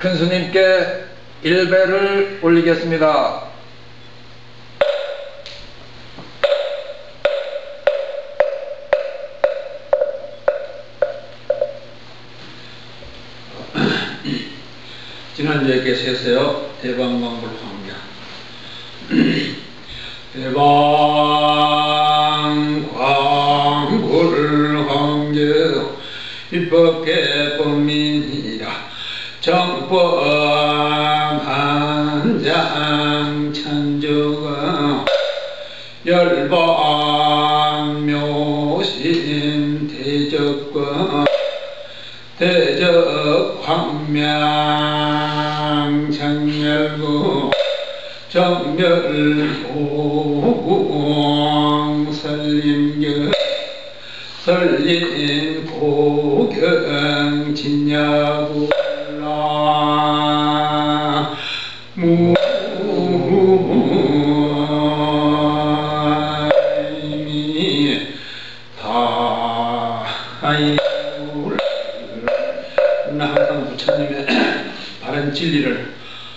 큰 스님께 일배를 올리겠습니다. 지난주에 계셨어요. 대방광불 황경. 대방광불 황경 입법계법민이라 정법한장 천주가 열반묘신 대적과 대적광명 정멸구 정멸호공 설림경 설림고경 진야불라 무미 다이 항상 부처님의 바른 진리를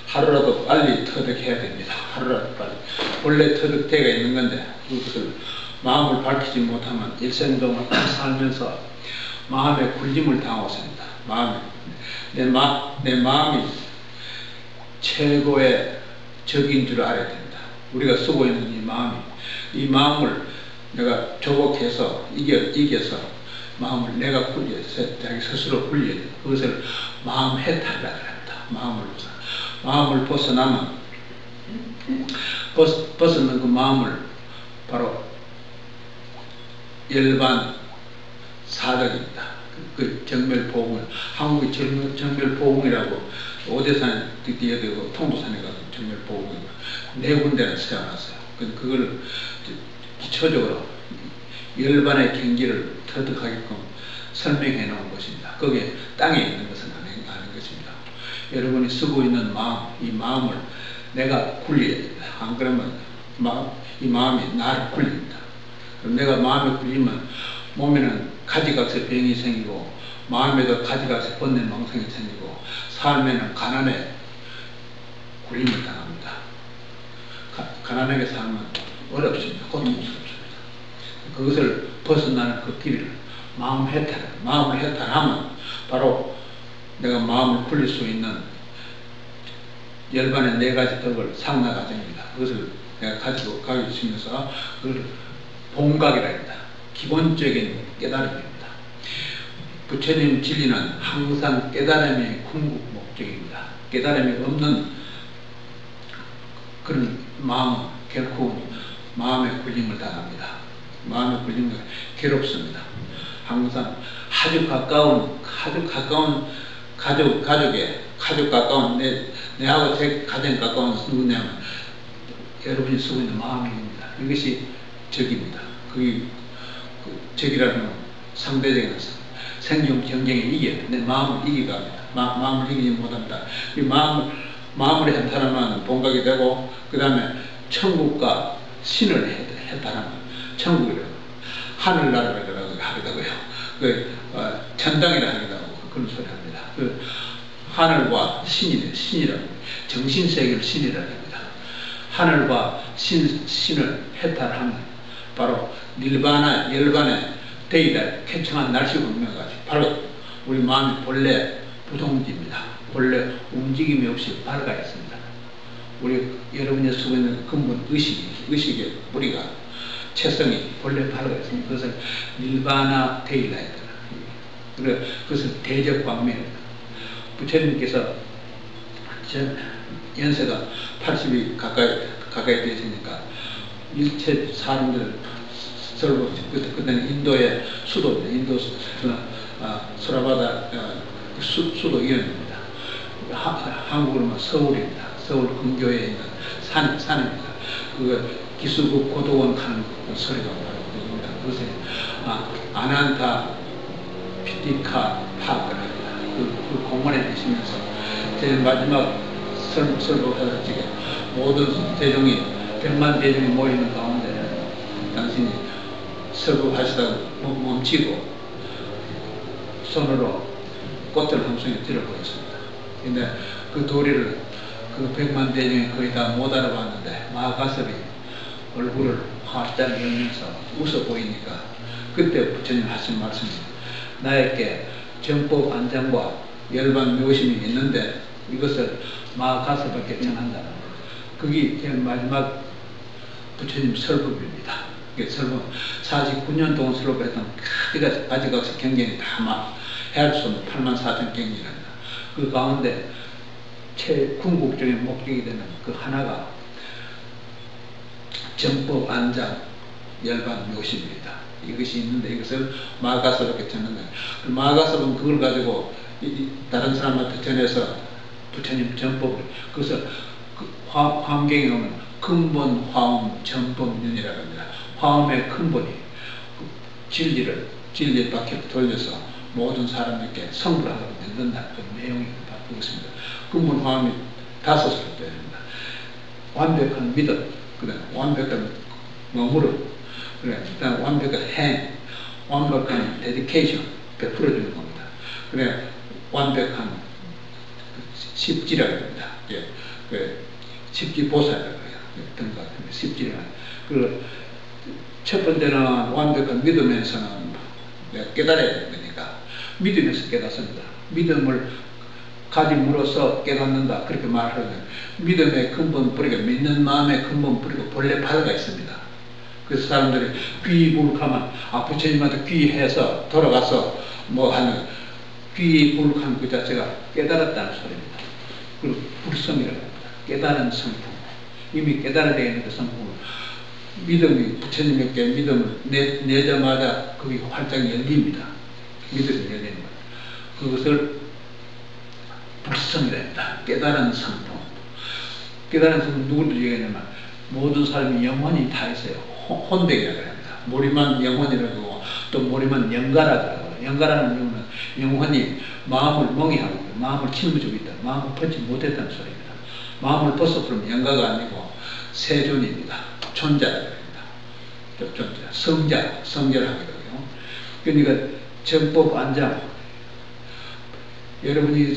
하루라도 빨리 터득해야 됩니다. 하루라도 빨리. 원래 터득대가 있는 건데 그것을 마음을 밝히지 못하면 일생 동안 살면서 마음에 굴림을 당하고 있습니다. 내 마음이 최고의 적인 줄 알아야 됩니다. 우리가 쓰고 있는 이 마음을 내가 조복해서 이겨서 마음을 내가 굴려서 자기 스스로 굴려야 돼요. 그것을 마음 해탈이라고 합니다. 마음을 벗어나면 벗어난 그 마음을 바로 열반 사덕입니다. 그 정멸보궁, 한국의 정멸보궁이라고 오대산에 뛰어들고 통도산에 가서 정멸보궁 네 군데를 세워놨어요. 그걸 기초적으로 열반의 경지를 터득하게끔 설명해 놓은 것입니다. 거기에 땅에 있는 것은 아닌 것입니다. 여러분이 쓰고 있는 이 마음을 내가 굴려야 됩니다. 안 그러면 이 마음이 나를 굴립니다. 그럼 내가 마음에 굴리면 몸에는 가지각색 병이 생기고 마음에도 가지각색 번뇌 망상이 생기고 삶에는 가난에 굴림을 당합니다. 가난하게 살면 어렵습니다. 고통스럽습니다. 그것을 벗어나는 그 길을 마음을 해탈하면 바로 내가 마음을 굴릴 수 있는 열반의 네 가지 덕을 상나가정입니다. 그것을 내가 가지고 있으면서 그걸 본각이라 합니다. 기본적인 깨달음입니다. 부처님 진리는 항상 깨달음의 궁극 목적입니다. 깨달음이 없는 그런 마음은 결코 마음의 굴림을 당합니다. 마음의 굴림은 괴롭습니다. 항상 아주 가까운 가족 가까운 내하고 제일 가장 가까운 누구냐면 여러분이 쓰고 있는 마음입니다. 이것이 적입니다. 그게 적이라는 건 상대적인 생존 경쟁에 이겨야 내 마음을 이기가 합니다. 마음을 이기지 못합니다. 이 마음을 해탈하면 본각이 되고 그 다음에 천국과 신을 해탈하면 천국이라고 하늘나라라고 하기도 하고요. 천당이라 하기도 하고 그런 소리 합니다. 하늘과 신이라고 정신세계를 신이라 합니다. 하늘과 신을 해탈하면 바로 닐바나 열반의 대의를 쾌청한 날씨 운명까지 바로 우리 마음이 본래 부동지입니다. 본래 움직임이 없이 밝아 있습니다. 여러분이 쓰고 있는 근본 의식의 뿌리가 체성이 본래 밝아 있습니다. 그것을 닐바나 대의라 했다. 그것은 대적광명입니다. 부처님께서 연세가 80이 가까이 되시니까 일체 사람들 그때는 인도의 수도입니다. 인도 수라바다 수도 이름입니다. 한국으로는 서울입니다. 서울 근교에 있는 산입니다. 기수국 고도원 가는 소리가 나옵니다. 그것에 아난타 피티카 파크를 합니다. 그 공원에 계시면서 제일 마지막 설법하셨지게 모든 대중이 100만 대중이 모이는 가운데 당신이 설법하시다가 멈추고 손으로 꽃을 한 송이 들어보였습니다. 근데 그 도리를 그 100만 대중이 거의 다 못 알아봤는데 마가섭이 얼굴을 활짝 열면서 웃어 보이니까 그때 부처님 하신 말씀이 나에게 정법 안장과 열반 묘심이 있는데 이것을 마가섭에게 전한다. 그게 제일 마지막 부처님 설법입니다. 설법 49년 동안 설법했던 가지각시 경전이 다 헤아릴 수 없는 84,000경전입니다. 그 가운데 궁극적인 목적이 되는 그 하나가 정법 안장 열반 묘심입니다. 이것이 있는데 이것을 마가섭에게 전한다. 마가섭은 그걸 가지고 다른 사람한테 전해서 부처님 정법을 그것을 화엄경에 오면 근본 화엄 정법륜이라고 합니다. 화엄의 근본이 진리의 바퀴를 돌려서 모든 사람에게 성불하도록 만든다는 그 내용이 바꾸고 있습니다. 근본 화엄이 5을 됩니다. 완벽한 믿음, 그다음 완벽한 머무름, 그다음 완벽한 행, 완벽한 데디케이션 베풀어주는 겁니다. 그래 완벽한 십지라고 합니다. 예, 십지보살이라고 해요. 어떤 것 같은데 십지라. 첫 번째는 완벽한 믿음에서는 깨달아야 되니까 믿음에서 깨닫습니다. 믿음을 가짐으로써 깨닫는다 그렇게 말하면 믿음의 근본 뿌리가 믿는 마음의 근본 뿌리가 본래 바다가 있습니다. 그래서 사람들이 귀불하면 부처님한테 귀해서 돌아가서 뭐 하는 귀불한 그 자체가 깨달았다는 소리입니다. 그리고 불성이라고 합니다. 깨달은 성품, 이미 깨달아야 되는 그 성품을 믿음이 부처님에게 믿음을 내자마자 그게 활짝 열립니다. 믿음이 열리는 것. 그것을 불성이랍니다. 깨달은 성품. 깨달은 성품 누구를 얘기하냐면 모든 사람이 영혼이 다 있어요. 혼백이라고 합니다. 머리만 영혼이라고 하고 또 머리만 영가라고 하고 영가라는 이유는 영혼이 마음을 멍해하고 있다. 마음을 짊어지고 있다. 마음을 벗지 못했다는 소리입니다. 마음을 벗어버리면 영가가 아니고 세존입니다. 존자라고 합니다. 존자, 성자라고 하고요. 그러니까 정법 안장 여러분이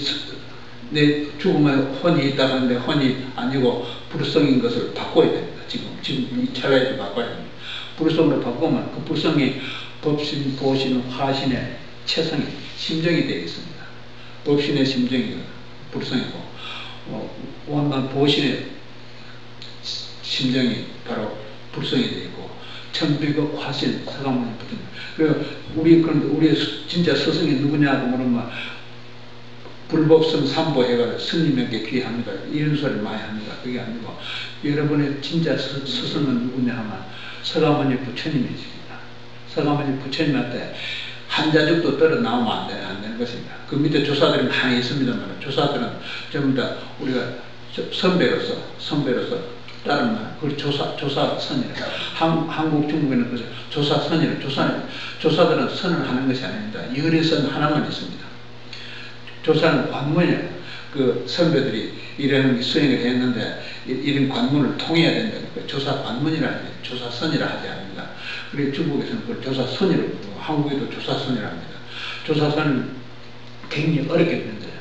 내 죽음에 혼이 있다고 하는데 혼이 아니고 불성인 것을 바꿔야 됩니다. 지금 이 차례에서 바꿔야 됩니다. 불성으로 바꾸면 그 불성이 법신, 보신, 화신의 체성이 심정이 되어 있습니다. 법신의 심정이 불성이고 원만 보신의 심정이 바로 불성이 되어 있고 천비급 화신 서가모니 붙은 우리의 진짜 스승이 누구냐고 물으면 불법성 삼보 해가 스님에게 귀합니다. 이런 소리를 많이 합니다. 그게 아니고 여러분의 진짜 스승은 누구냐 하면 서가모니 부처님이십니다. 서가모니 부처님한테 한 자죽도 떨어 나오면 안 되는 것입니다. 그 밑에 조사들이 많이 있습니다만 조사들은 전부 다 우리가 선배로서 다른 말, 그걸 조사선이라. 한국, 중국에는 그죠. 조사선이라. 조사들은 선을 하는 것이 아닙니다. 열의선 하나만 있습니다. 조사는 관문이에요. 그 선배들이 이런 수행을 했는데 이런 관문을 통해야 된다는 거예요. 조사 관문이라 하지, 조사선이라 하지 않습니다. 그리고 중국에서는 그걸 조사선이라고 부르고 한국에도 조사선이라 합니다. 조사선은 굉장히 어렵게 된대요.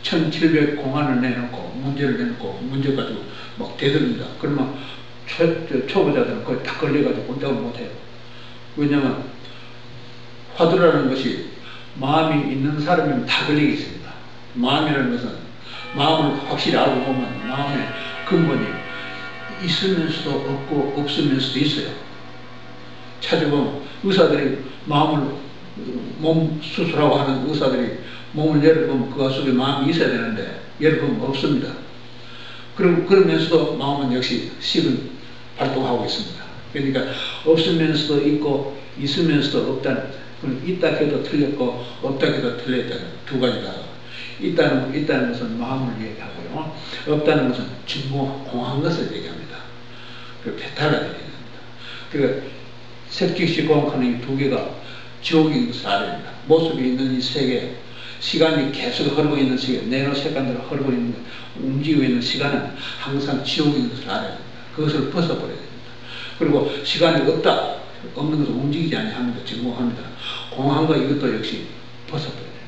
1700 공안을 내놓고 문제를 내놓고 문제 가지고 막 대듭니다. 그러면 초보자들은 거의 다 걸려가지고 공작을 못해요. 왜냐하면 화두라는 것이 마음이 있는 사람이면 다 걸리겠습니다. 마음이라는 것은 마음을 확실히 알고 보면 마음의 근본이 있으면서도 없고 없으면서도 있어요. 찾아보면 의사들이 몸 수술하고 하는 의사들이 몸을 열어보면 그 속에 마음이 있어야 되는데 열어보면 없습니다. 그러면서도 마음은 역시 식을 발동하고 있습니다. 그러니까 없으면서도 있고 있으면서도 없다는 거죠. 있다 해도 틀렸고 없다 해도 틀렸다는 두 가지다. 있다는 것은 마음을 얘기하고요. 없다는 것은 공한 것을 얘기합니다. 그 배탈을 얘기합니다. 그 색직시공하는 이 두 개가 지옥인 것을 알아야 됩니다. 모습이 있는 이 세계, 시간이 계속 흐르고 있는 세계, 내노 세간대로 흐르고 있는 움직이고 있는 시간은 항상 지옥인 것을 알아야 됩니다. 그것을 벗어버려야 됩니다. 그리고 시간이 없다, 없는 것을 움직이지 아니합니다. 증오합니다. 공한 거 이것도 역시 벗어버려야 됩니다.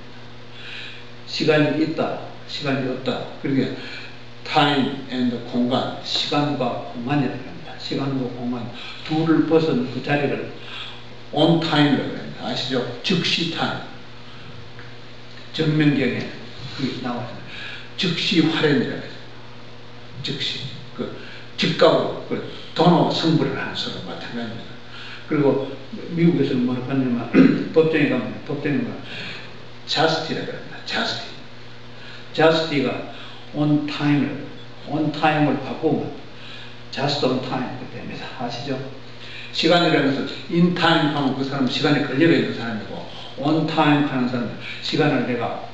시간이 있다, 시간이 없다. 그러게 time and 공간, 시간과 공간이라고 합니다. 시간과 공간 둘을 벗은 그 자리를 on time이라고 합니다. 아시죠? 즉시 타임. 정명경에 그게 나와요. 즉시 활연이라고 해요. 즉시 즉각으로 도노 승부를 하는 서로 마찬가지입니다. 그리고 미국에서는 뭐라고 하냐면 법정에 가면 justice라고 합니다. justice가 on time을 바꾸면 just on time 됩니다. 아시죠? 시간이라는 것은 in time 하면 그 사람은 시간에 걸려 있는 사람이고 on time 하는 사람은 시간을 내가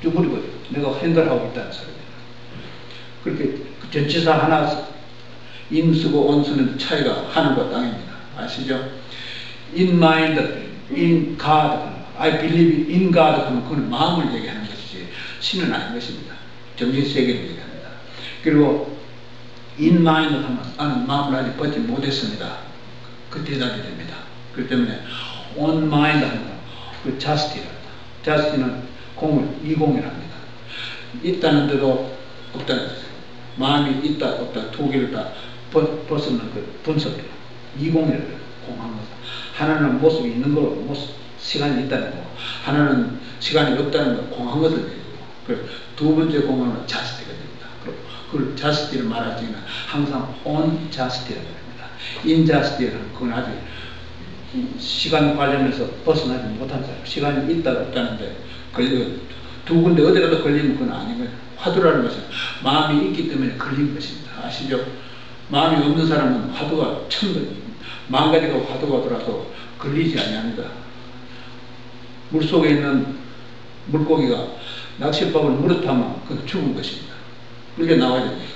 쭈그리고 내가 핸들하고 있다는 사람이에요. 그렇게 전치사 하나 in 쓰고 on 쓰는 차이가 하늘과 땅입니다. 아시죠? in mind, in God, I believe in God 하면 그건 마음을 얘기하는 것이지 신은 아닌 것입니다. 정신세계를 얘기합니다. 그리고 in mind 하면 나는 마음을 아직 벗지 못했습니다. 그 대답이 됩니다. 그렇기 때문에 on mind 하면 그 justice랍니다. justice는 이공이랍니다. 있다는 데도 없다는 뜻이에요. 마음이 있다 없다 두 개를 다 벗는 그 분석이에요. 이공이라고 해요. 공한 것. 하나는 모습이 있는 거로 모습, 시간이 있다는 거. 하나는 시간이 없다는 거. 공한 것을 얘기해요. 두 번째 공간은 justice가 됩니다. 그걸 justice를 말할 때는 항상 on justice라고 합니다. injustice는 그건 아직 시간 관련해서 벗어나지 못한 사람. 시간이 있다 없다는데 두 군데 어디라도 걸리면 그건 아닌 거예요. 화두라는 것은 마음이 있기 때문에 걸린 것입니다. 아시죠? 마음이 없는 사람은 화두가 만 가지가 화두가 돌아도 걸리지 아니합니다. 물속에 있는 물고기가 낚싯밥을 물에 타면 그건 죽은 것입니다. 그게 나와야 됩니다.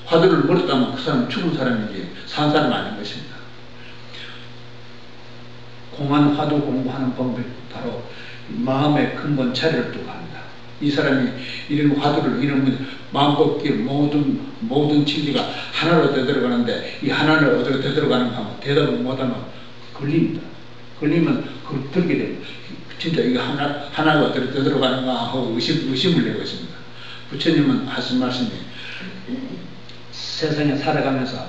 화두를 물에 타면 그 사람은 죽은 사람이지 산 사람 아닌 것입니다. 공안 화두 공부하는 방법이 바로 마음의 근본 자리를 두고 합니다. 이 사람이 이런 화두를 이런 마음법기 모든 진리가 하나로 되들어가는데 이 하나를 어디로 되들어가는가 하면 대답을 못하면 걸립니다. 걸리면 그걸 들게 됩니다. 진짜 이거 하나가 어디로 되들어가는가 하고 의심을 내고 있습니다. 부처님은 하신 말씀이 세상에 살아가면서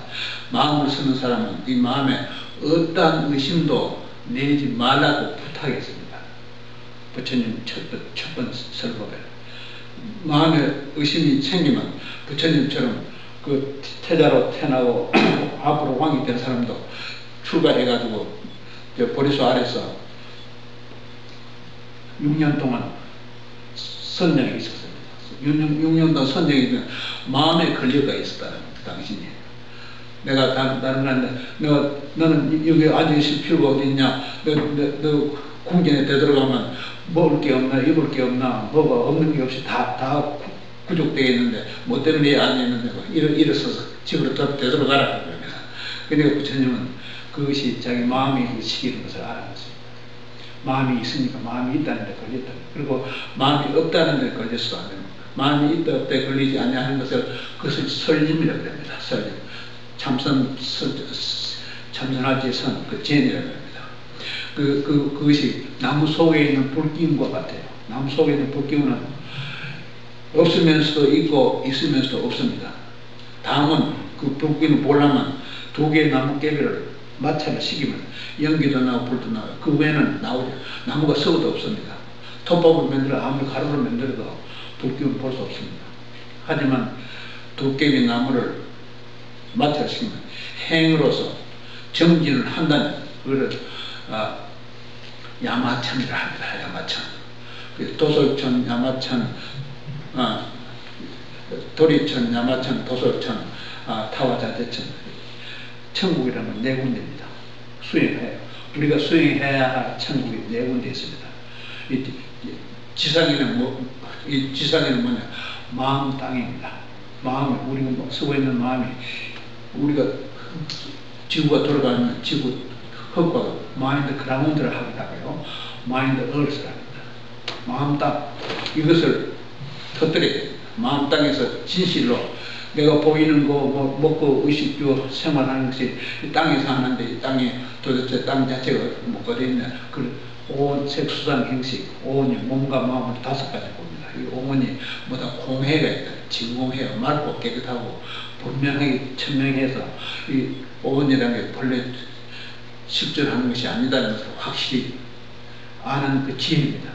마음을 쓰는 사람은 이 마음에 어떠한 의심도 내지 말라고 부탁했습니다. 부처님 첫 번째 설법에 마음에 의심이 생기면 부처님처럼 그 태자로 태어나고 앞으로 왕이 된 사람도 출가해가지고 보리수 아래서 6년 동안 선정이 있었습니다. 6년 동안 선정이 있으면 마음에 걸려가 있었다는 당신이. 내가 다른 사람한테 너는 여기 앉아있을 필요가 어디 있냐? 너 궁전에 되들어가면 먹을 게 없나 입을 게 없나 뭐가 없는 게 없이 다 구족되어 있는데 뭐 때문에 앉아있는데 일어서서 집으로 되들어가라 그러면 그러니까 부처님은 그것이 자기 마음이 시키는 것을 알아냈습니다. 마음이 있으니까 마음이 있다는 데 걸렸다. 그리고 마음이 없다는 데 걸려서도 안 됩니다. 마음이 있다 없다 걸리지 않냐는 그것을 설림이라고 합니다. 설림. 참선할지 선, 그 젠이라고 합니다. 그것이 나무 속에 있는 불기운과 같아요. 나무 속에 있는 불기운은 없으면서도 있고 있으면서도 없습니다. 다음은 그 불기운을 보려면 두 개의 나무 깨비를 마찰을 시키면 연기도 나고 불도 나고 그 외에는 나오죠. 나무가 썩어도 없습니다. 톱밥을 만들어 아무리 가루를 만들어도 불기운을 볼 수 없습니다. 하지만 두 개의 나무를 마찰시키면 행으로서 정진을 한다면 그걸 야마천이라 합니다. 야마천. 도솔천, 야마천, 도리천, 야마천, 도솔천, 타와자대천. 천국이라면 네 군데입니다. 수행해요. 우리가 수행해야 할 천국이 네 군데 있습니다. 이 지상에는 뭐냐? 마음 땅입니다. 마음을 우리가 쓰고 있는 마음이 우리가 지구가 돌아가면 지구 흙과 마인드 그라운드를 하겠다고요. 마인드 얼스를 합니다. 마음 땅 이것을 터뜨려야 됩니다. 마음 땅에서 진실로 내가 보이는 거 뭐 먹고 의식주 생활하는 것이 이 땅에서 하는데 이 땅에 도대체 땅 자체가 뭐 어디 있냐 그 온 색수상 행식 온 몸과 마음을 5가지 봅니다. 이 어머니 뭐다 공해가 있다. 진공해가 맑고 깨끗하고 분명하게 천명해서 이 어머니라는 게 본래 식전하는 것이 아니다는 것을 확실히 아는 그 지혜입니다.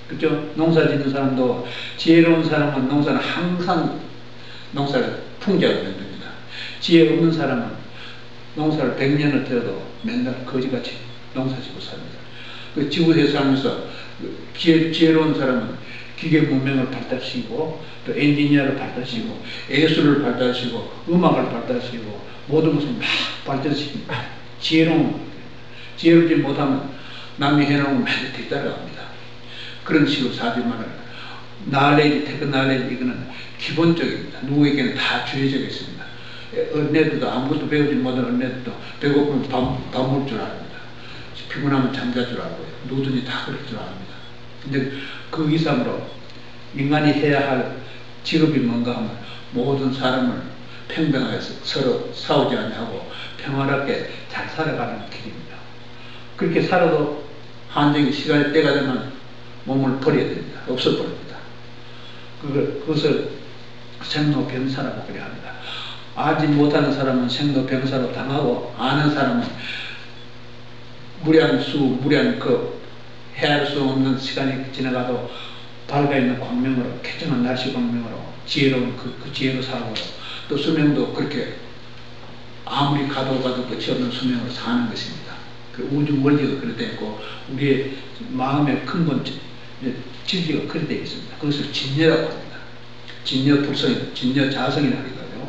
그죠? 농사 짓는 사람도 지혜로운 사람은 농사는 항상 농사를 풍작을 만듭니다. 지혜 없는 사람은 농사를 100년을 되어도 맨날 거지같이 농사 짓고 삽니다. 그 지구에서 살면서 지혜로운 사람은 기계 문명을 발달시키고 또 엔지니어를 발달시키고 예술을 발달시키고 음악을 발달시키고 모든 것을 막 발전시킵니다. 지혜롭지 못하면 남이 해놓은 걸 뒤따라갑니다. 그런 식으로 사지만은 나레지 테크나레지 이거는 기본적입니다. 누구에게는 다 주어져 있습니다. 언니들도 아무것도 배우지 못한 언니들도 배고프면 밥 먹을 줄 압니다. 피곤하면 잠잘 줄 알고요. 누구든지 다 그럴 줄 압니다. 근데 그 이상으로 인간이 해야 할 직업이 뭔가 하면 모든 사람을 평등하게 서로 싸우지 않냐고 평화롭게 잘 살아가는 길입니다. 그렇게 살아도 한정의 시간이 때가 되면 몸을 버려야 됩니다. 없어버립니다. 그것을 생로병사라고 그래야 합니다. 알지 못하는 사람은 생로병사로 당하고 아는 사람은 무리한 헤아릴 수 없는 시간이 지나가도 밝아있는 광명으로 쾌정한 날씨 광명으로 지혜로운 그 지혜로 살고 또 수명도 그렇게 아무리 가도 끝이 없는 수명으로 사는 것입니다. 그 우주 원리가 그렇게 되어 있고 우리의 마음의 근본 진리가 그렇게 되어 있습니다. 그것을 진여라고 합니다. 진여불성이다. 진여자성이라고 하거든요.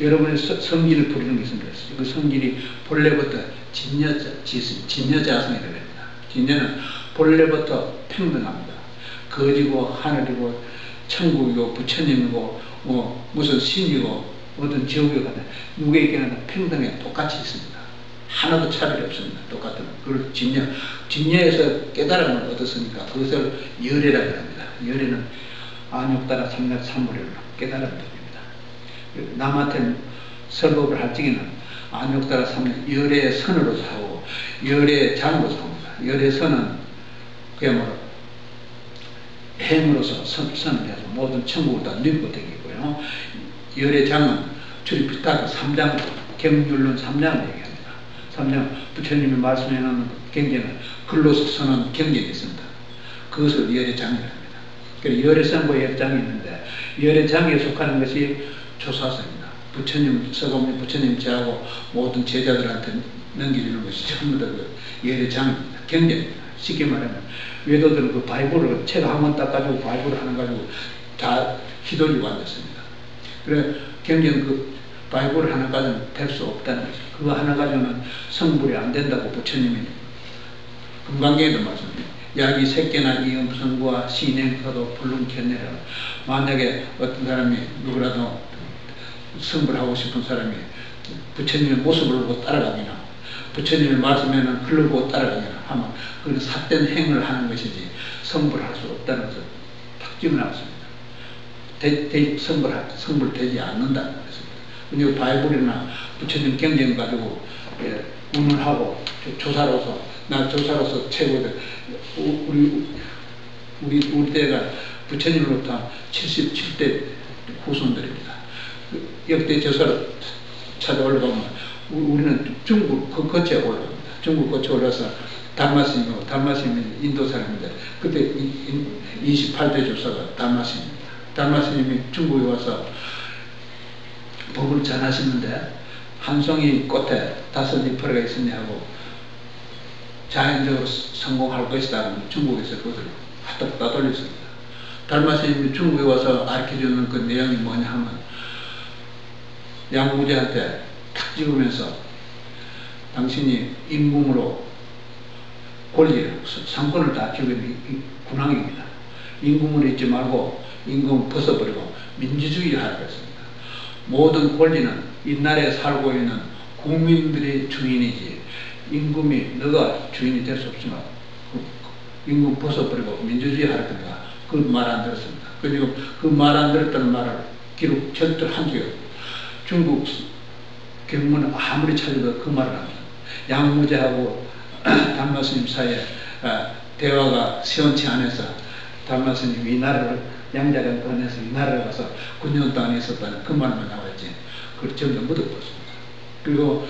여러분의 성질을 부리는 게 있습니다. 그 성질이 본래부터 진여자성이라고 합니다. 진여는 본래부터 평등합니다. 거지고 하늘이고 천국이고 부처님이고 무슨 신이고 어떤 지옥이고 누구에게나 평등에 똑같이 있습니다. 하나도 차별이 없습니다. 똑같은 그걸 진여에서 깨달음을 얻었으니까 그것을 열애라고 합니다. 열애는 안욕따라 삼략 삼무를 깨달음을 드립니다. 남한테 설법을 할 적에는 안욕따라 삼략 열애의 선으로서 하고 열애의 장으로서 합니다. 열애의 선은 그야말로 행으로서 선을 해서 모든 천국을 다 누리고 다니고요. 열애의 장은 출입비타그 3장 경률론 3장을 얘기합니다. 3장 부처님이 말씀해 놓은 경계는 글로서 선언 경계가 있습니다. 그것을 열애장이라고 합니다. 그래서 열애성과 열애장이 있는데 열애장에 속하는 것이 조사성입니다. 부처님 서가모니 부처님 제하고 모든 제자들한테 넘겨주는 것이 전부 다 그 열애장입니다. 경계입니다. 쉽게 말하면 외도들은 그 바이블을 책 한 권 딱 가지고 바이블을 하나 가지고 다 휘둘리고 앉았습니다. 그래 경계는 그 바이블 하나 가지고는 될 수 없다는 거죠. 그거 하나 가지고는 성불이 안 된다고 부처님이 금강경에도 말씀합니다. 약이 새끼나 이음성과 신행서도 불능견내라. 만약에 어떤 사람이 누구라도 성불하고 싶은 사람이 부처님의 모습을 보고 따라가기나 부처님의 말씀에는 글을 보고 따라가기나 하면 그건 삿된 행을 하는 것이지 성불할 수 없다는 것을 탁 집어넣었습니다. 성불되지 않는다는 것입니다. 그리고 바이블이나 부처님 경전 가지고 운운하고 조사로서 최고다. 우리 때가 부처님으로부터 77대 후손들입니다. 역대 저서를 찾아 올라가면 우리는 중국 거치에 올라갑니다. 중국 거치에 올라서 달마스님이 인도 사람인데 그때 28대 조사가 달마스님입니다. 달마스님이 중국에 와서 법을 전하시는데 한 송이 꽃에 5잎이 있으냐 하고 자연적으로 성공할 것이다. 중국에서 그것을 하도 따돌렸습니다. 달마스님이 중국에 와서 가르쳐주는 그 내용이 뭐냐 하면 양무제한테 탁 찍으면서 당신이 임금으로 권리를 상권을 다 쥐고 있는 군왕입니다. 임금으로 있지 말고 임금 벗어버리고 민주주의를 하라고 했습니다. 모든 권리는 이 나라에 살고 있는 국민들의 주인이지 임금이 너가 주인이 될 수 없지만 임금 벗어버리고 민주주의 하라고 하니까 그 말 안 들었습니다. 그리고 그 말 안 들었다는 말을 기록 절대로 한 적이 없고 중국 경문은 아무리 찾아도 그 말을 합니다. 양무제하고 달마스님 사이에 대화가 시원치 않아서 달마 스님이 이 나라를 양자를 꺼내서 이 나라를 가서 9년 동안 있었다는 그 말만 나왔지. 그걸 전부 묻어버렸습니다. 그리고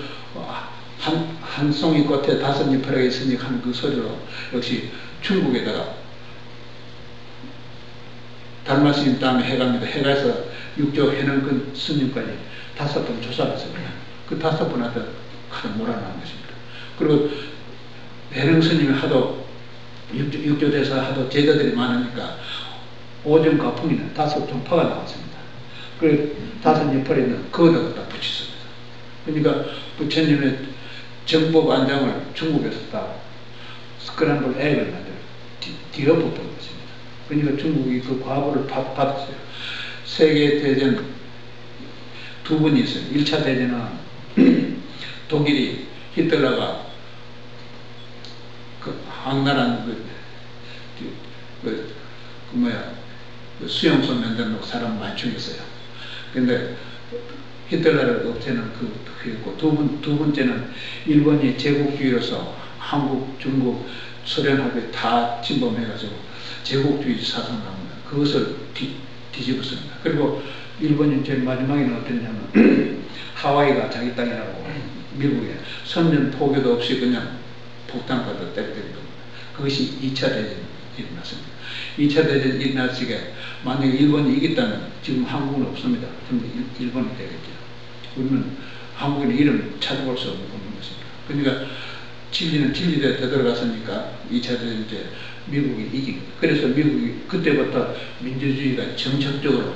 한 송이 꽃에 5잎이라고 있으니 하는 그 소리로 역시 중국에다가 달마 스님 다음에 해갑니다. 해가서 육조 해능근 스님까지 5번 조사를 했습니다. 그 5번한테 하도 몰아넣은 것입니다. 그리고 해능 스님이 하도 육조대에서 하도 제자들이 많으니까 오정 가풍이는 5종파가 나왔습니다. 그 5잎을 있는 거기다가 다 붙였습니다. 그러니까 부처님의 정법 안장을 중국에서 다 스크램블 액을 만들어 뒤엎어버린 것입니다. 그러니까 중국이 그 과보를 받았어요. 세계대전 2번이 있어요. 1차 대전은 독일이 히틀러가 그 악랄한 그 수용소 만들어 놓고 사람 많이 죽였어요. 근데 히틀러를 없애는 그였고 두 번째는 일본이 제국주의로서 한국, 중국, 소련하고 다 침범해가지고 제국주의 사상 나옵니다. 그것을 뒤집었습니다. 그리고 일본이 제일 마지막에는 어땠냐면 하와이가 자기 땅이라고 미국에 선전 포교도 없이 그냥 폭탄과도 때려버린 겁니다. 그것이 2차 대전이 일어났습니다. 2차 대전이 일어났을 때 만약에 일본이 이겼다면 지금 한국은 없습니다. 전부 일본이 되겠죠. 그러면 한국의 이름을 찾아볼 수 없는 것입니다. 그러니까 진리는 진리대에 되돌아갔으니까 2차 대전 때 미국이 이긴 거예요. 그래서 미국이 그때부터 민주주의가 정책적으로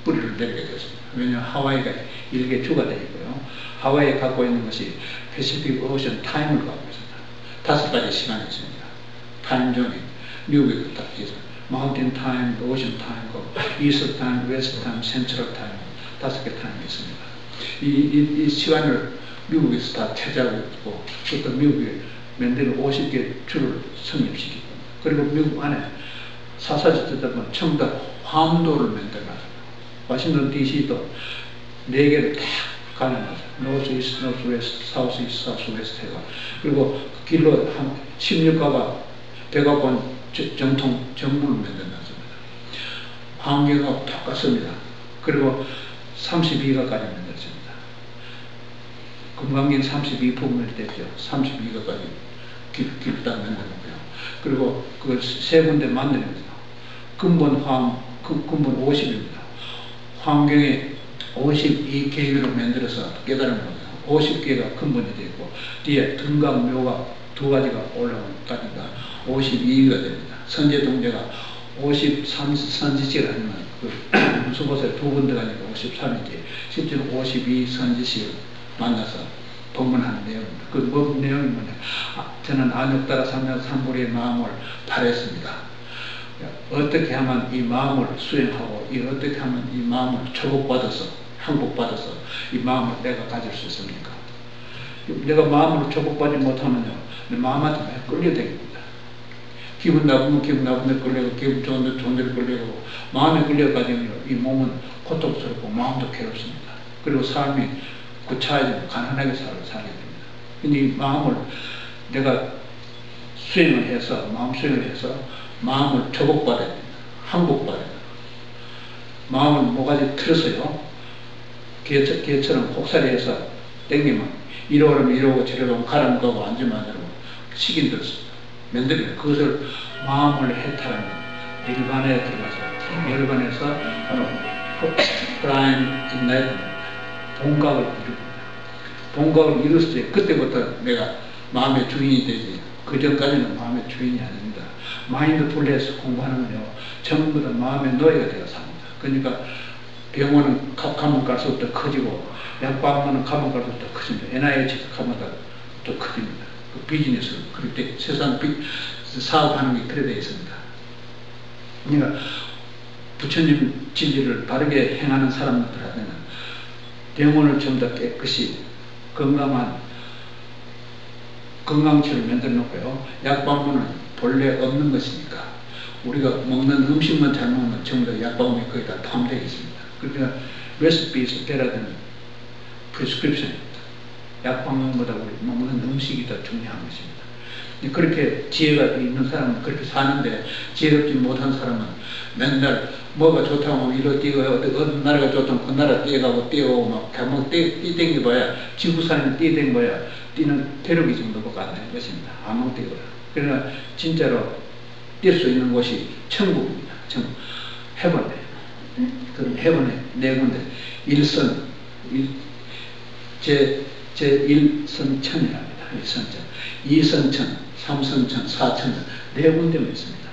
뿌리를 내리게 됐습니다. 왜냐하면 하와이가 일개 주가 되고요. 하와이에 갖고 있는 것이 패시픽 오션 타임을 갖고 있습니다. 5가지 시간이 있습니다. 타임존이 미국에 딱 있어요. 마운틴 타임, 오션 타임, 이스트 타임, 웨스트 타임, 센트럴 타임 5개 타임이 있습니다. 이 시간을 미국에서 다 차지하고 있고 또 미국에 만드는 50개 주를 성립시키고 그리고 미국 안에 사사지대다 보면 전부 다 화엄도를 만들어놨어요. 워싱턴 DC도 4개를 딱 가려놨어요. 노스 이스트, 노스 웨스트, 사우스 이스트, 사우스 웨스트 해가 그리고 그 길로 한 16가가 백악관 정통 정문을 만들어놨습니다. 환경하고 똑같습니다. 그리고 32가까지 만들었습니다. 금강경 32부분을 뗐죠. 32가까지 길 딱 만들었고요. 그리고 그걸 3군데 만들었습니다. 근본 50입니다. 환경에 52계율로 만들어서 깨달은 겁니다. 50개가 근본이 되어 있고 뒤에 등강, 묘가 2가지가 올라오니까 52개가 됩니다. 선제동제가 53선지식을 하면 무슨 곳에 2번 들어가니까 53이지 실제로 52선지식을 만나서 법문하는 내용입니다. 그 내용이 뭐냐? 저는 안욕따라 삼불의 마음을 발했습니다. 어떻게 하면 이 마음을 수행하고 어떻게 하면 이 마음을 초복받아서 항복받아서 이 마음을 내가 가질 수 있습니까? 내가 마음으로 초복받지 못하면요 내 마음한테 막 끌려다닙니다. 기분 나쁘면 기분 나쁜 데 끌려고 기분 좋은 데 좋은 데를 끌려고 마음에 끌려가지고 이 몸은 고통스럽고 마음도 괴롭습니다. 그리고 삶이 구차해지고 가난하게 살게 됩니다. 근데 이 마음을 내가 수행을 해서 마음 수행을 해서 마음을 초복받아야 됩니다. 항복받아야 됩니다. 마음을 모가지 틀어서요 개처럼 혹사리해서 땡기면 이러고 그러면 이러고 저러고 하면 가라면 가고 앉으면 앉으고 식인 들었습니다. 만들면 그것을 마음을 해탈하는 일반에 들어가서 열반에서 바로 프라임 인라이트먼트 본각을 이룹니다. 본각을 이뤘을 때 그때부터 내가 마음의 주인이 되지 그 전까지는 마음의 주인이 아닙니다. 마인드풀리에서 공부하는군요. 전부 다 마음의 노예가 되어 삽니다. 그러니까 병원은 가면 갈수록 더 커지고 약방문은 가면 갈수록 더 커집니다. NIH 가면 더 커집니다. 그 비즈니스 그렇게 세상 사업하는 게 그래 되어 있습니다. 그러니까 부처님 진리를 바르게 행하는 사람들한테는 병원을 전부 다 깨끗이 건강한 건강치를 만들어 놓고요. 약방문은 본래 없는 것이니까 우리가 먹는 음식만 잘 먹으면 전부 다 약방문이 거의 다 포함되어 있습니다. 그러니까 레시피에서 배라는 프리스크립션입니다. 약방문보다 우리 먹는 음식이 더 중요한 것입니다. 그렇게 지혜가 있는 사람은 그렇게 사는데, 지혜롭지 못한 사람은 맨날 뭐가 좋다고 이로 뛰고, 어느 나라가 좋다고 그 나라 뛰어가고 뛰어오고 막 한번 뛰댕겨봐야, 지구상에 뛰댕겨봐야 뛰는 대륙이 정도밖에 안 되는 것입니다. 아무 뛰어요. 그러나 진짜로 뛸 수 있는 곳이 천국입니다. 천국. 해본에. 그 해본에 네 군데. 일선, 제1선천이랍니다. 1선천. 2선천, 3선천, 4천천. 네 군데가 있습니다.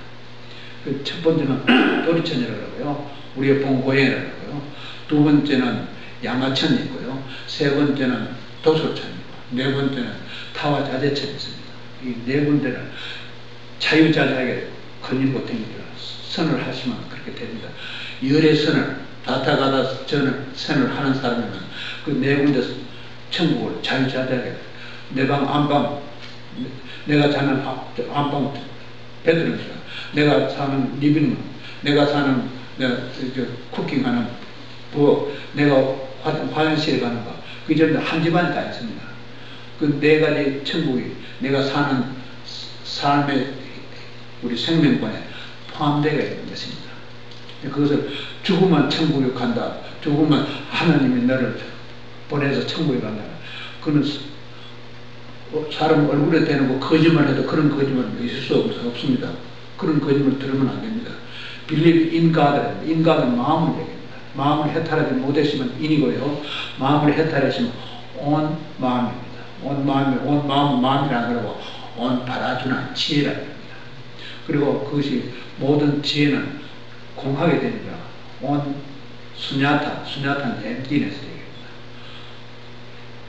그 첫 번째는 또리천이라고 하고요. 우리가 본 고행이라고 하고요. 두 번째는 양화천이 있고요. 세 번째는 도솔천이고, 네 번째는 타화자재천이 있습니다. 이 네 군데는 자유자재하게 거닐고 다니기로 선을 하시면 그렇게 됩니다. 열애선을, 다타가다 선을 하는 사람이면 그 네 군데 천국을 자유자재하게, 내 방, 안방, 내가 자는 안방 베드룸, 내가 사는 리빙룸, 내가 사는 쿠킹하는 부엌, 내가 화장실에 가는 거, 그 전부 한 집안이 다 있습니다. 그 네 가지 천국이 내가 사는 삶의 우리 생명관에 포함되어 있는 것입니다. 그것을 죽으면 천국에 간다, 죽으면 하나님이 너를 보내서 천국에 간다. 그는 사람 얼굴에 대는 거 거짓말해도 그런 거짓말은 있을 수 없습니다. 그런 거짓말 들으면 안 됩니다. Believe in God. in God은 마음을 얘기합니다. 마음을 해탈하지 못하시면 인이고요. 마음을 해탈하시면 온 마음입니다. 온 마음이, 온 마음은 마음이라 그러고 온 바라주나 지혜라 합니다. 그리고 그것이 모든 지혜는 공하게 됩니다. 온 수냐타는 emptiness 얘기합니다.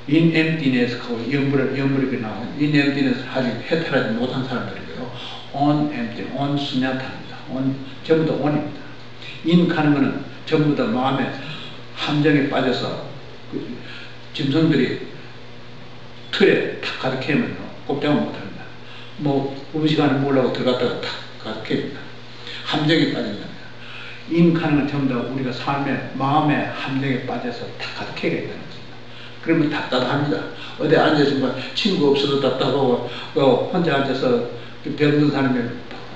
in emptiness 하고 영물이 나오는 in emptiness 아직 해탈하지 못한 사람들이고요. on empty, on 수냐타입니다. on 전부 다 on입니다. in 가는 거는 전부 다 마음의 함정에 빠져서 짐승들이 틀에 탁 가득하면요 꼼짝을 못합니다. 뭐 음식하는 몰라고 들어갔다가 탁 가득합니다. 함정에 빠진답니다. 인가는 건 전부 다 우리가 삶의 마음의 함정에 빠져서 탁 가득하게 된다는 것입니다. 그러면 답답합니다. 어디 앉아서 친구 없어도 답답하고 혼자 앉아서 병든 사람이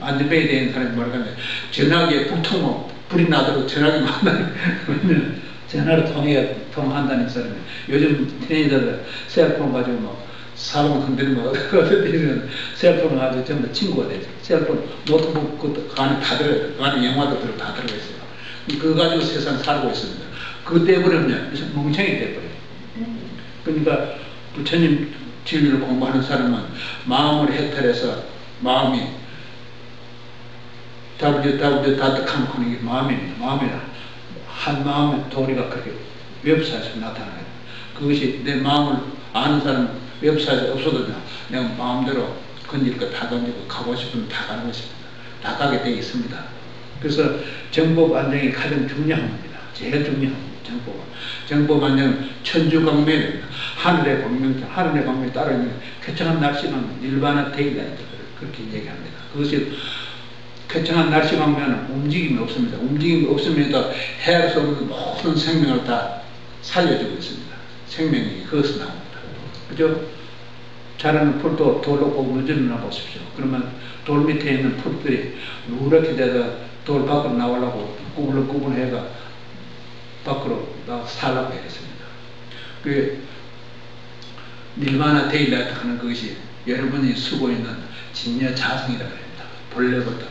안전벨이 되는 사람이 뭐라는데 전화기에 불통하면 불이 나도록 전화기 만나는 전화로 통한다는 사람이 요즘 티네이저들 셀폰 가지고 막 사람 흔들면 어떻게 셀폰을 가지고 전부 다 친구가 되죠. 셀폰, 노트북 그 안에 다 들어요. 그 안에 영화도 다 들어가 있어요. 그거 가지고 세상 살고 있습니다. 그거 떼버리면 멍청이 돼버려요. 그러니까 부처님 진리를 공부하는 사람은 마음을 해탈해서 마음이 www.com 하는 게 마음입니다. 마음이라. 한 마음의 도리가 그렇게 웹사이트에서 나타나요. 그것이 내 마음을 아는 사람은 웹사이트에 없어도 내가 마음대로 건질 거 다 건지고 가고 싶으면 다 가는 것입니다. 다 가게 되어 있습니다. 그래서 정법 안정이 가장 중요한 겁니다. 제일 중요한 정법은. 정법 안정은 천주광명입니다. 하늘의 광명에 따르면 쾌청한 날씨만 일반화 되어 있다. 그렇게 얘기합니다. 그것이 쾌청한 날씨 방면은 움직임이 없습니다. 움직임이 없음에도 해할 수 없는 모든 생명을 다 살려주고 있습니다. 생명이 그것을 나옵니다. 그죠? 자라는 풀도 돌로 꼭 문질러놔 보십시오. 그러면 돌 밑에 있는 풀들이 누렇게 돼서 돌 밖으로 나오려고 꾸불꾸불해가 밖으로 살라고 했습니다. 그 닐바나 데일라이트 하는 그것이 여러분이 쓰고 있는 진여 자성이라고 합니다. 본래부터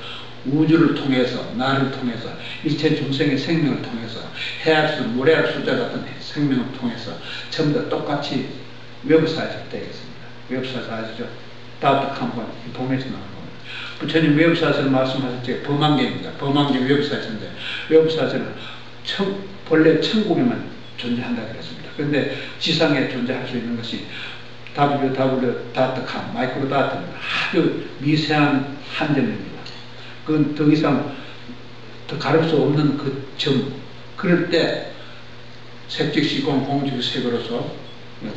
우주를 통해서, 나를 통해서, 일체 중생의 생명을 통해서, 해할 수, 무례할 수자 같은 생명을 통해서 전부 다 똑같이 웹사이트가 되겠습니다. 웹사이트 아시죠? .com 인포메이션 나오는 겁니다. 부처님 웹사이트를 말씀하실 때 범안계입니다. 범안계 웹사이트인데, 웹사이트는 본래 천국에만 존재한다 그랬습니다. 그런데 지상에 존재할 수 있는 것이 www.com, 마이크로다트는 아주 미세한 한점입니다. 그건 더 이상 더 가릴 수 없는 그 점. 그럴 때 색즉시공 공직색으로서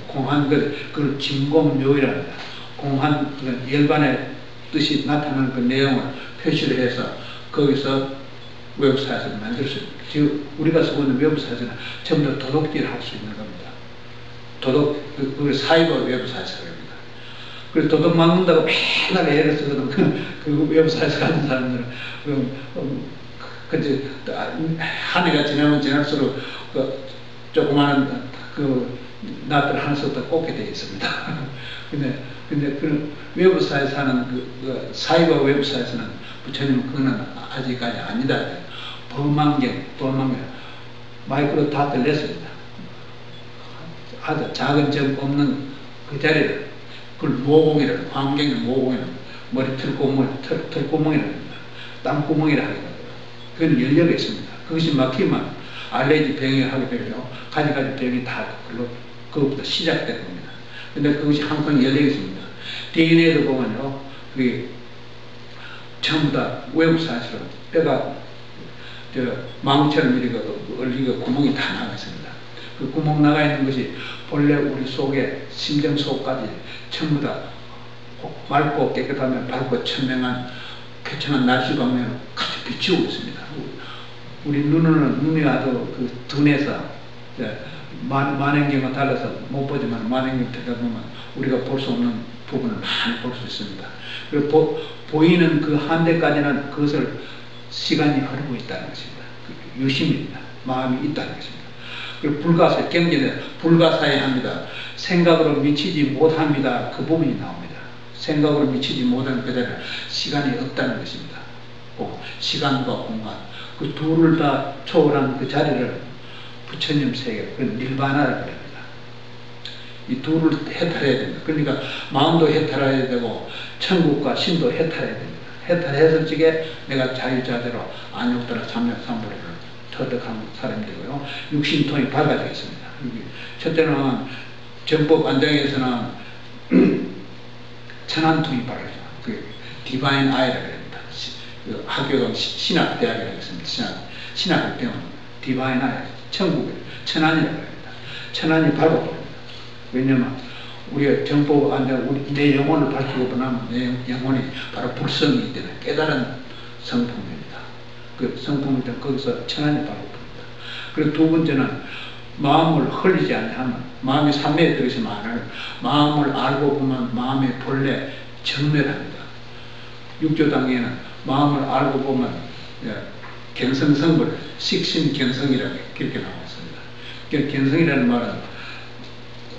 공한 그걸 진공묘이라 합니다. 공한 열반의 뜻이 나타나는 그 내용을 표시를 해서 거기서 웹사이트를 만들 수 있습니다. 즉 우리가 쓰고 있는 웹사이트는 전부 다 도둑질을 할 수 있는 겁니다. 그걸 사이버 웹사이트라고 합니다. 그래서 도둑 맞는다고 맨날 애를 쓰거든. 그 웹사이트 가는 사람들은. 그치, 한 해가 지나면 지날수록 그 조그마한 그 낫들 하나씩 더 꽂게 되어 있습니다. 근데 그 웹사이트 하는 그 사이버 웹사이트는 부처님은 그거는 아직까지 아니다. 범안경, 마이크로 다 들렸습니다. 아주 작은 점 없는 그 자리를, 그걸 모공이라는, 환경의 모공이라는, 머리 털구멍이라는, 땀구멍이라 하게 됩니다. 그건 열려가 있습니다. 그것이 막히면 알레르기 병이 하게 되고요. 가지가지 병이 다 그것부터 시작되는 겁니다. 근데 그것이 항상 열려 있습니다. DNA도 보면요, 그게 전부 다 웹사이트로 뼈가 망처럼 이렇게 얼리고 구멍이 다 나가 있습니다. 그 구멍 나가 있는 것이 본래 우리 속에 심장 속까지 전부 다 맑고 깨끗하며 밝고 천명한 쾌청한 날씨 방면으로 같이 비추고 있습니다. 우리 눈이 아주 그 둔해서 만행경과 달라서 못 보지만 만행경 들여다보면 우리가 볼 수 없는 부분을 많이 볼 수 있습니다. 그리고 보이는 그 한대까지는 그것을 시간이 흐르고 있다는 것입니다. 유심입니다. 마음이 있다는 것입니다. 그리고 불가사의 경전에 불가사의합니다. 생각으로 미치지 못합니다. 그 부분이 나옵니다. 생각으로 미치지 못하는 그 자리에 시간이 없다는 것입니다. 시간과 공간, 그 둘을 다 초월한 그 자리를 부처님 세계, 그 닐바나라고 합니다. 이 둘을 해탈해야 됩니다. 그러니까 마음도 해탈해야 되고 천국과 신도 해탈해야 됩니다. 해탈했을 적에 내가 자유자재로 안욕도라 삼력삼보리를 터득한 사람이 되고요. 육신통이 밝아지겠습니다. 첫째는 정법 안정에서는 천안통이 밝아져. 그 디바인 아이라고 합니다. 그 학교가 신학대학이라고 했습니다. 신학병원 디바인 아이, 천국에 천안이라고 합니다. 천안이 밝아버립니다. 왜냐면 우리가 정법 안정, 내 영혼을 밝히고 나면 내 영혼이 바로 불성이기 때문에 깨달은 성품입니다. 그 성품일 때 거기서 천안이 밝아버립니다. 그리고 두 번째는 마음을 흘리지 않으면 마음이 삼매에 들어있으면 안 하는 마음을 알고 보면 마음의 본래 정멸합니다. 육조당에는 마음을 알고 보면 견성성불, 식신견성이라고 그렇게 나와 있습니다. 견성이라는 말은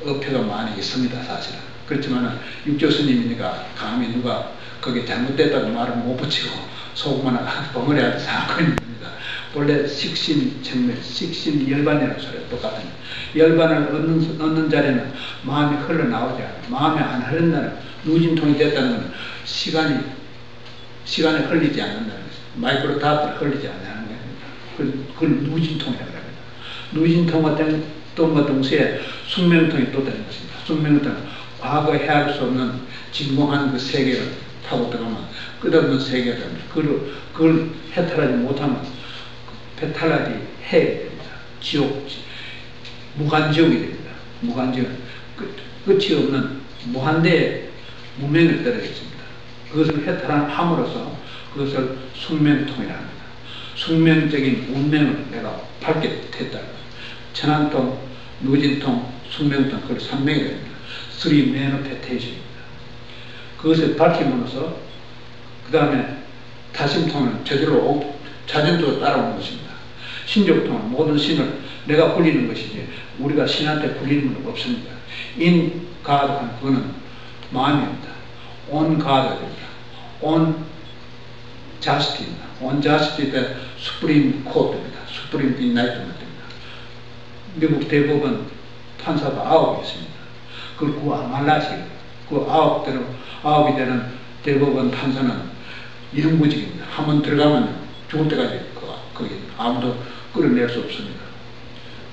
어폐가 많이 있습니다. 사실은. 그렇지만 육조 스님이니까 감히 누가 거기에 잘못됐다고 말을 못 붙이고 속만 벙어리 하듯이 하고 있는 겁니다. 원래 식신 정멸, 식신 열반이라는 소리가 똑같은 열반을 얻는 자리는 마음이 흘러나오지 않아요. 마음이 안 흐른다는 누진통이 됐다는 것은 시간에 흘리지 않는다는 것입니다. 마이크로 다트를 흘리지 않는 거예요. 그걸 누진통이라고 합니다. 누진통과 똥과 동시에 숙명통이 또 되는 것입니다. 숙명통은 과거 헤아릴 수 없는 진공한 그 세계를 타고 들어가면 끝없는 세계가 됩니다. 그걸 해탈하지 못하면 배탈하지 해야 됩니다. 지옥, 무간지옥이 됩니다. 무간지옥은 끝이 없는 무한대의 무명을 떨어졌습니다. 그것을 해탈함으로써 그것을 숙명통이라 합니다. 숙명적인 운명을 내가 밝게 됐다. 천안통, 누진통, 숙명통, 그걸 삼명이 됩니다. Three Manifestation입니다. 그것을 밝힘으로써 그 다음에 다심통은 저절로 자전적으로 따라오는 것입니다. 신족통은 모든 신을 내가 굴리는 것이지 우리가 신한테 굴리는 건 없습니다. In God, 그거는 마음입니다. On God입니다. On Justice입니다. On Justice의 Supreme Court입니다. Supreme Enlightenment입니다. 미국 대법원 판사가 9이 있습니다. 그걸 구아말라식입니다. 그 9이 되는 대법원 판사는 영구직입니다. 한번 들어가면 죽을 때까지 거기 아무도 끌어낼 수 없습니다.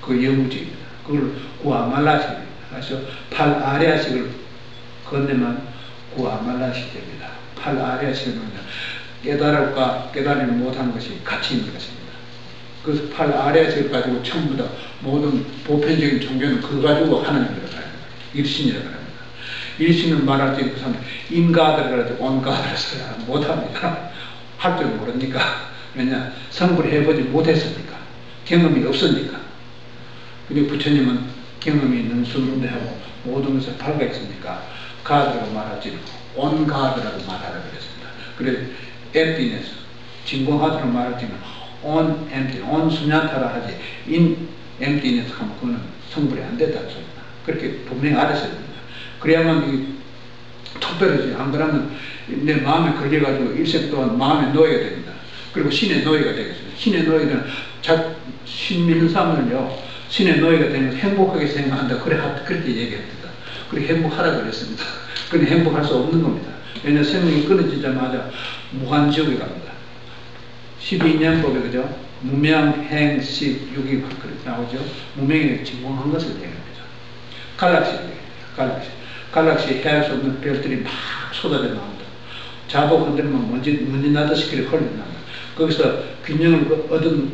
그 영구직입니다. 그걸 구아말라식입니다. 그래서 팔아리아식을 건네면 구아말라식 됩니다. 팔아리아식은 깨달을까 깨달지 못하는 것이 같이 있는 것입니다. 그래서 팔아리아식을 가지고 전부 다 모든 보편적인 종교는 그거 가지고 하나님이라고 합니다. 일신이라고 합니다. 일신을 말할 때 그 사람 인가들을 가지고 온가들을 써야 못합니다. 할 줄 모르니까. 왜냐? 성불을 해보지 못했으니까. 경험이 없으니까. 그리고 부처님은 경험이 있는 순대하고 모든 것을 밝아 있으니까 가드라고 말하지 온 가드라고 말하라 그랬습니다. 그래 emptiness 진공하드로 말하지는 on empty, on 수냐타라 하지 in emptiness 하면 그거는 성불이 안 됐다는 소리다. 그렇게 분명히 알았어야 됩니다. 그래야만 이 특별하지. 안 그러면 내 마음에 걸려가지고 일생 동안 마음의 노예가 됩니다. 그리고 신의 노예가 되겠습니다. 신의 노예는 신 믿는 사람은요, 신의 노예가 되면서 행복하게 생각한다. 그렇게 얘기합니다. 그렇게 행복하라 그랬습니다. 근데 행복할 수 없는 겁니다. 왜냐하면 생명이 끊어지자마자 무한지옥에 갑니다. 12년법에 그죠? 무명, 행, 식, 육이 그렇게 나오죠? 무명이 진공한 것을 얘기합니다. 갈락시를 얘기합니다. 갈락시에 헤아릴 수 없는 별들이 막 쏟아져 나온다. 자도 흔들면 먼지 나듯이 그렇게 흘러나온다. 거기서 균형을 얻은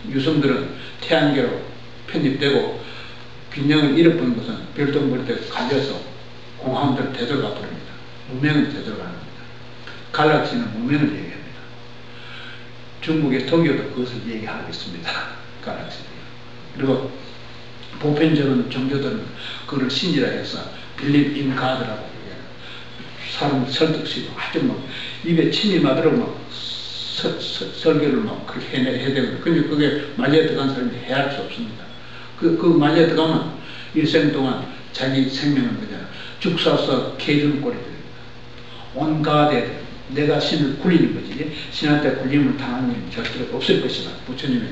유성들은 태양계로 편입되고 균형을 잃어버린 것은 별똥별에 갈려서 공화음들을 되돌아가 버립니다. 무명을 되돌아가는 겁니다. 갈락시는 무명을 얘기합니다. 중국의 도교도 그것을 얘기하고 있습니다. 갈락시. 그리고 보편적인 종교들은 그걸 신이라 해서 빌립 인 가드라고 얘기해요. 사람을 설득시키고 아주 막 입에 침이 마도록 막 설교를 막 그렇게 해야 되거든요. 근데 그게 말려에 들어간 사람이 해야 할 수 없습니다. 그 말려에 들어가면 일생 동안 자기 생명을 그냥 죽 사서 개주는 꼴이 됩니다. 온가대 내가 신을 굴리는 거지. 신한테 굴림을 당한 일은 절대로 없을 것이다. 부처님이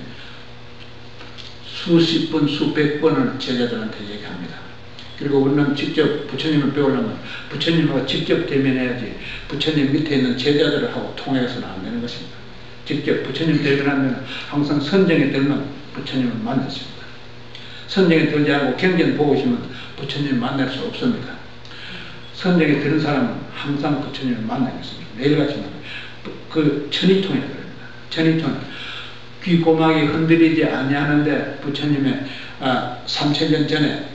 수십 번, 수백 번을 제자들한테 얘기합니다. 그리고 우리는 직접 부처님을 배우려면 부처님하고 직접 대면해야지 부처님 밑에 있는 제자들하고 통해서는 안 되는 것입니다. 직접 부처님 대면하면 항상 선정에 들면 부처님을 만났습니다. 선정에 들지 않고 경전 보고 있으면 부처님을 만날 수 없습니다. 선정에 들은 사람은 항상 부처님을 만나겠습니다. 매일같이 그 천이통이라고 합니다. 천이통. 귀 고막이 흔들리지 아니하는데 부처님의 3000년 전에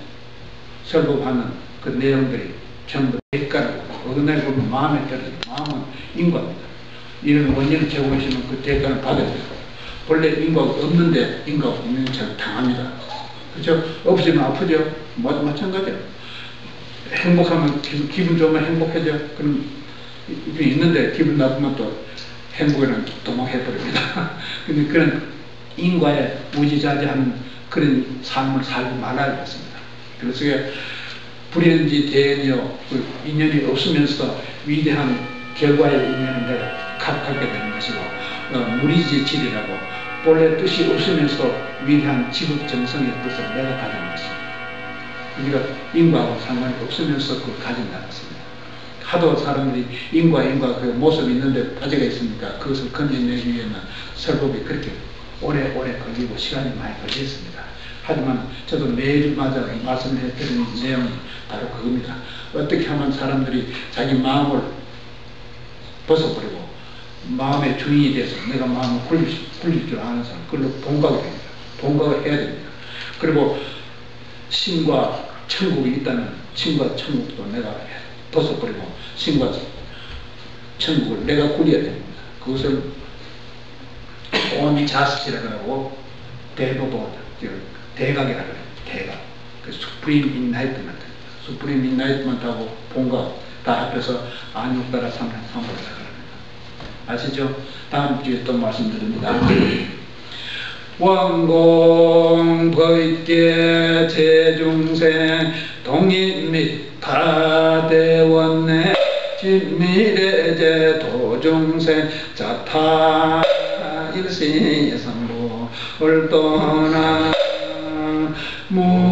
설법하는 그 내용들이 전부 대가를 어느 날 보면 마음에 들어요. 마음은 인과입니다. 이런 원인을 제공하시면 그 대가를 받아야 돼요. 원래 인과가 없는데 인과가 없는 잘 당합니다. 그렇죠? 없으면 아프죠? 마찬가지예요. 행복하면 기분 좋으면 행복해져. 그럼 이게 있는데 기분 나쁘면 또 행복에는 도망해버립니다. 근데 그런 인과에 무지자지하는 그런 삶을 살지 말아야겠습니다. 그래서 불현지 대연이요, 그 인연이 없으면서 위대한 결과의 인연을 내가 갖게 되는 것이고, 무리지질이라고 본래 뜻이 없으면서 위대한 지극정성의 뜻을 내가 가진 것입니다. 우리가 인과하고 상관이 없으면서 그걸 가진다는 것입니다. 하도 사람들이 인과 그 모습이 있는데 빠져가 있으니까 그것을 건져내기 위해는 설법이 그렇게 오래 걸리고 시간이 많이 걸렸습니다. 하지만 저도 매일마다 말씀해 드리는 내용이 바로 그겁니다. 어떻게 하면 사람들이 자기 마음을 벗어버리고 마음의 주인이 돼서 내가 마음을 굴릴 줄 아는 사람, 그걸로 본각이 됩니다. 본각을 해야 됩니다. 그리고 신과 천국이 있다면 신과 천국도 내가 벗어버리고 신과 천국을 내가 굴려야 됩니다. 그것을 온 자스지라고 하고 대법원, 대각이라고 해요. 대각. 그 수프림 인라이트먼트. 수프림 인라이트먼트하고 본각 다 합해서 안육따라 삼보를 합니다. 아시죠? 다음 주에 또 말씀드립니다. 왕공 법계 제중생 동인 및 타대원내 진미래제 도중생 자타 일시성부 을도나 무